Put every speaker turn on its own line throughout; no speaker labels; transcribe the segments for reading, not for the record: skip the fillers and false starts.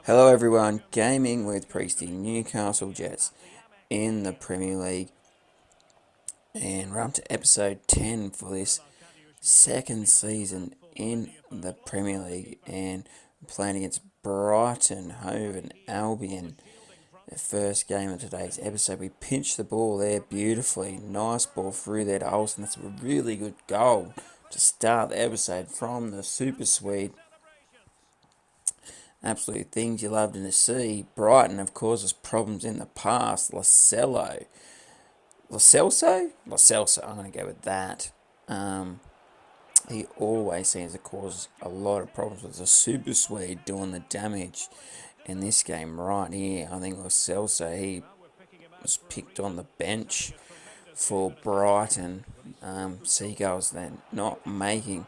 Hello everyone, gaming with Preston Newcastle Jets in the Premier League, and we're up to episode 10 for this second season in the Premier League, and we're playing against Brighton, Hove and Albion. The first game of today's episode, we pinched the ball there beautifully, nice ball through there to Olsen. That's a really good goal to start the episode from the Super Swede. Absolute things you love to see. Brighton have caused us problems in the past. Lo Celso? I'm going to go with that. He always seems to cause a lot of problems with the Super Swede doing the damage in this game right here. I think Lo Celso, he was picked on the bench for Brighton. Seagulls then not making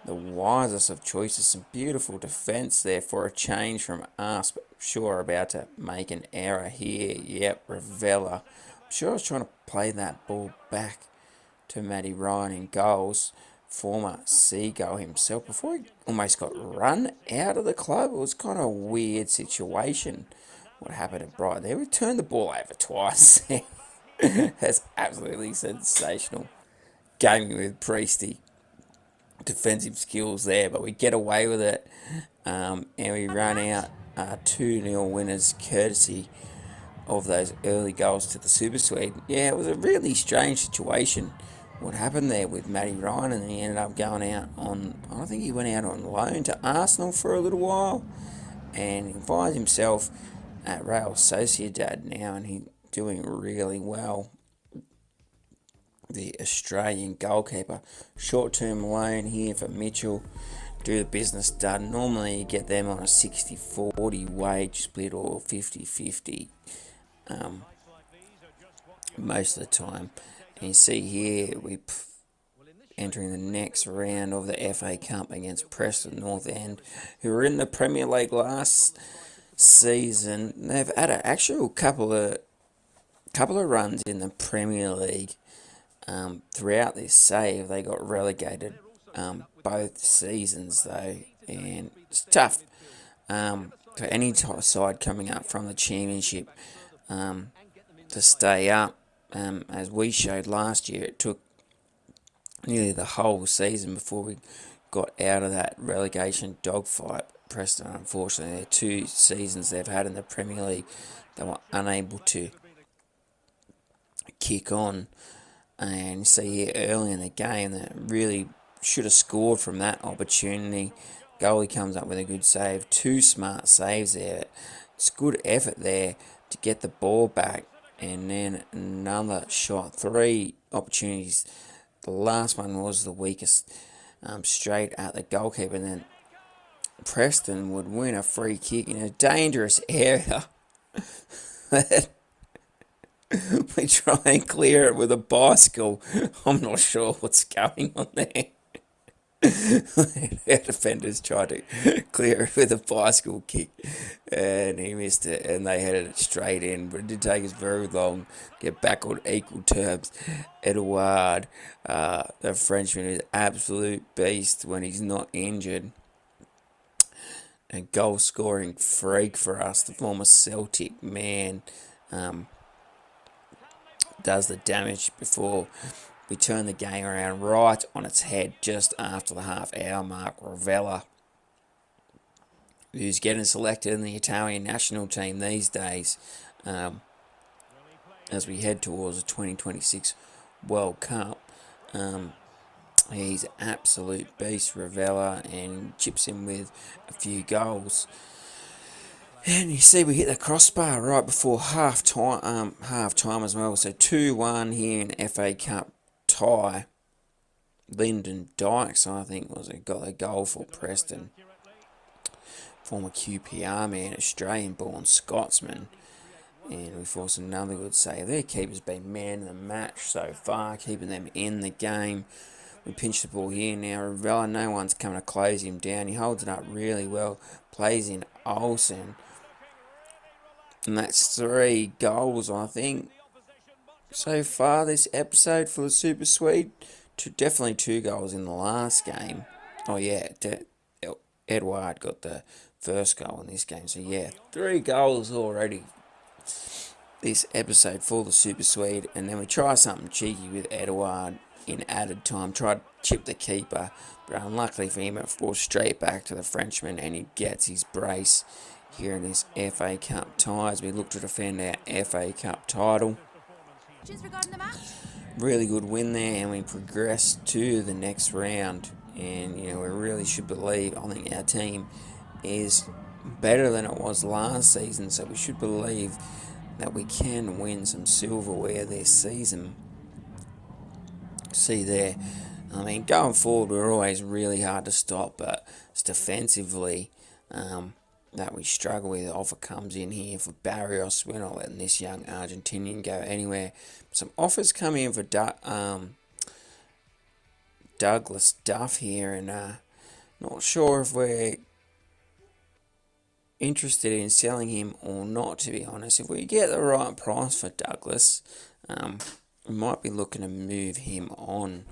the wisest of choices. Some beautiful defence there for a change from us, but sure about to make an error here. Yep, Ravella. I'm sure I was trying to play that ball back to Matty Ryan in goals. Former Seagull himself before he almost got run out of the club. It was kind of a weird situation. What happened at Brighton there? We turned the ball over twice. That's absolutely sensational. Gaming with Priesty. Defensive skills there, but we get away with it, and we run out 2-0 winners courtesy of those early goals to the Super Swede. Yeah, it was a really strange situation. What happened there with Matty Ryan, and then he ended up going out on, I think he went out on loan to Arsenal for a little while, and he finds himself at Real Sociedad now, and he's doing really well. The Australian goalkeeper. Short-term loan here for Mitchell. Do the business done. Normally you get them on a 60-40 wage split or 50-50 most of the time. And you see here we entering the next round of the FA Cup against Preston North End, who were in the Premier League last season. They've had an actual couple of runs in the Premier League. Throughout this save, they got relegated both seasons, though, and it's tough for any side coming up from the Championship to stay up. As we showed last year, it took nearly the whole season before we got out of that relegation dogfight. Preston, unfortunately, the 2 seasons they've had in the Premier League, they were unable to kick on. And you see here early in the game that really should have scored from that opportunity. Goalie comes up with a good save. 2 smart saves there. It's good effort there to get the ball back. And then another shot. 3 opportunities. The last one was the weakest. Straight at the goalkeeper. And then Preston would win a free kick in a dangerous area. We try and clear it with a bicycle. I'm not sure what's going on there. Our defenders tried to clear it with a bicycle kick, and he missed it, and they headed it straight in. But it did take us very long to get back on equal terms. Edouard, the Frenchman, is an absolute beast when he's not injured. A goal scoring freak for us, the former Celtic man. Does the damage before we turn the game around right on its head just after the half-hour mark. Ravella, who's getting selected in the Italian national team these days as we head towards the 2026 World Cup. He's absolute beast, Ravella, and chips in with a few goals. And you see we hit the crossbar right before half time as well. So 2-1 here in FA Cup tie. Lyndon Dykes, I think, got a goal for Preston. Former QPR man, Australian-born Scotsman. And we forced another good save. Their keeper's been man of the match so far, keeping them in the game. We pinch the ball here now. Ravella, no one's coming to close him down. He holds it up really well. Plays in Olsen. And that's 3 goals, I think, so far this episode for the Super Swede. Definitely 2 goals in the last game. Oh, yeah, Edouard got the first goal in this game. So yeah, 3 goals already this episode for the Super Swede. And then we try something cheeky with Edouard in added time. Tried to chip the keeper, but unluckily for him, it falls straight back to the Frenchman, and he gets his brace here in this FA Cup tie as we look to defend our FA Cup title. Really good win there, and we progress to the next round. And we really should believe, I think our team is better than it was last season, so we should believe that we can win some silverware this season. See there, I mean, going forward, we're always really hard to stop, but it's defensively that we struggle with. Offer comes in here for Barrios. We're not letting this young Argentinian go anywhere. Some offers come in for Douglas Duff here, and not sure if we're interested in selling him or not, to be honest. If we get the right price for Douglas, we might be looking to move him on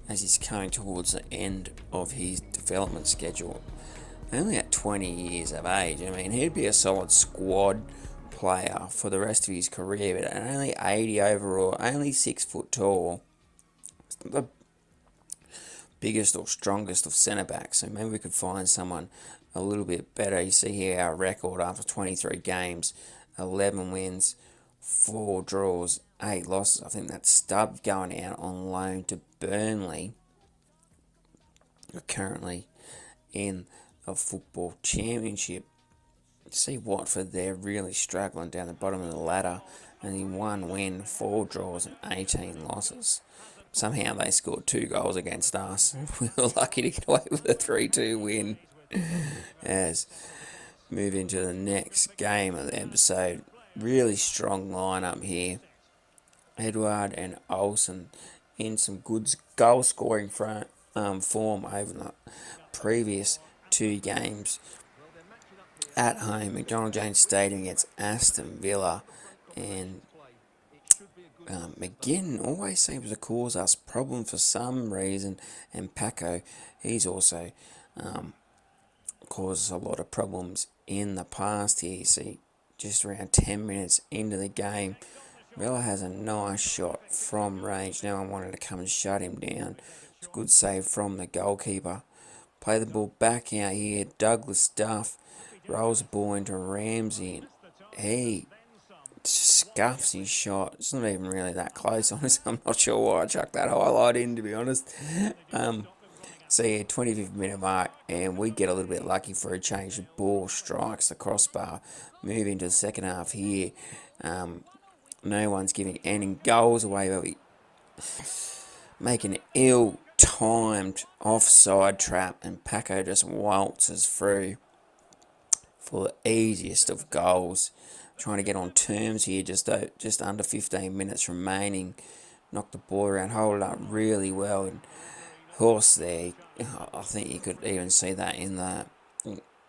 as he's coming towards the end of his development schedule. Only at 20 years of age, I mean, he'd be a solid squad player for the rest of his career, but at only 80 overall, only 6 foot tall, it's not the biggest or strongest of centre backs, so maybe we could find someone a little bit better. You see here our record after 23 games, 11 wins, 4 draws, 8 losses. I think that's Stubb going out on loan to Burnley. We're currently in a football championship. You see Watford, they're really struggling down the bottom of the ladder. Only 1 win, 4 draws and 18 losses. Somehow they scored 2 goals against us. We were lucky to get away with a 3-2 win. As move into the next game of the episode. Really strong lineup here. Edouard and Olsen in some good goal scoring form over the previous 2 games. At home, McDonald Jones Stadium against Aston Villa, and McGinn always seems to cause us problems for some reason, and Paco, he's also caused a lot of problems in the past here. You see, just around 10 minutes into the game, Villa has a nice shot from range. No one wanted to come and shut him down. It's a good save from the goalkeeper. Play the ball back out here. Douglas Duff rolls the ball into Ramsey, and he scuffs his shot. It's not even really that close, honestly. I'm not sure why I chucked that highlight in, to be honest. So yeah, 25th minute mark, and we get a little bit lucky for a change. The ball strikes the crossbar. Move into the second half here. No one's giving any goals away, but we make an ill-timed offside trap, and Paco just waltzes through for the easiest of goals. Trying to get on terms here, just under 15 minutes remaining. Knock the ball around, hold it up really well, and Horse there, I think you could even see that in the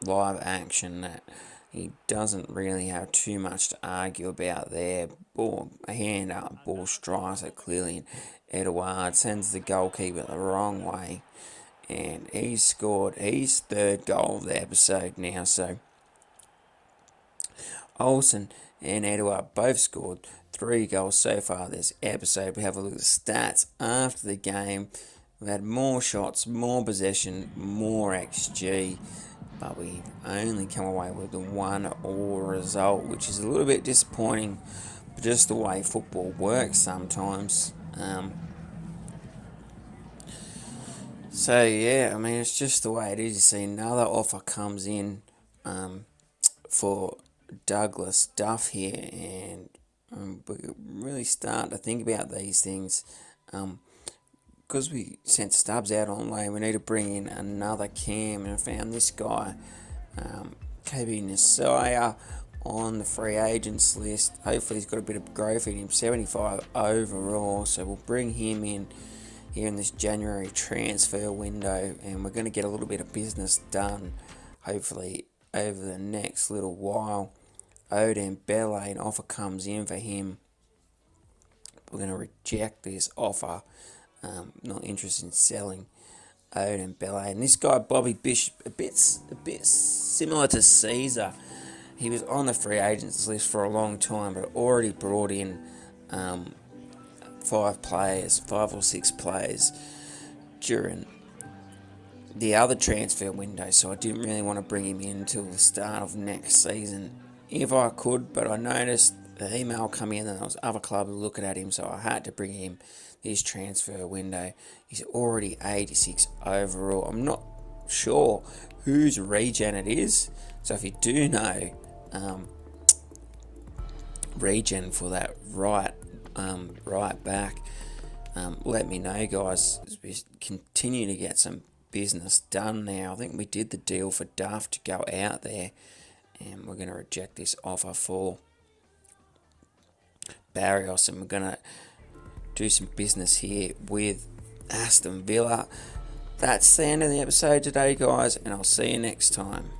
live action, that he doesn't really have too much to argue about there. Ball, a hand up, ball strikes it clearly, and Edouard sends the goalkeeper the wrong way, and he's scored his 3rd goal of the episode now. So Olsen and Edouard both scored 3 goals so far this episode. We have a look at the stats after the game. We've had more shots, more possession, more XG, but we've only come away with the 1-1 result, which is a little bit disappointing, but just the way football works sometimes. So yeah, I mean, it's just the way it is. You see another offer comes in for Douglas Duff here, and we're really starting to think about these things. Because we sent Stubbs out on loan, we need to bring in another cam, and I found this guy, KB Nisaya, on the free agents list. Hopefully he's got a bit of growth in him, 75 overall, so we'll bring him in here in this January transfer window, and we're going to get a little bit of business done, hopefully, over the next little while. Odin Bele, an offer comes in for him. We're going to reject this offer. Not interested in selling Odin Bellet. And this guy, Bobby Bishop, a bit similar to Caesar. He was on the free agents list for a long time, but already brought in 5 or 6 players during the other transfer window, so I didn't really want to bring him in until the start of next season if I could, but I noticed the email come in and there was other clubs looking at him, so I had to bring him this transfer window. He's already 86 overall. I'm not sure whose regen it is, so if you do know regen for that right back, let me know, guys, as we continue to get some business done now. I think we did the deal for Duff to go out there, and we're going to reject this offer for Barrios, and we're going to do some business here with Aston Villa. That's the end of the episode today, guys, and I'll see you next time.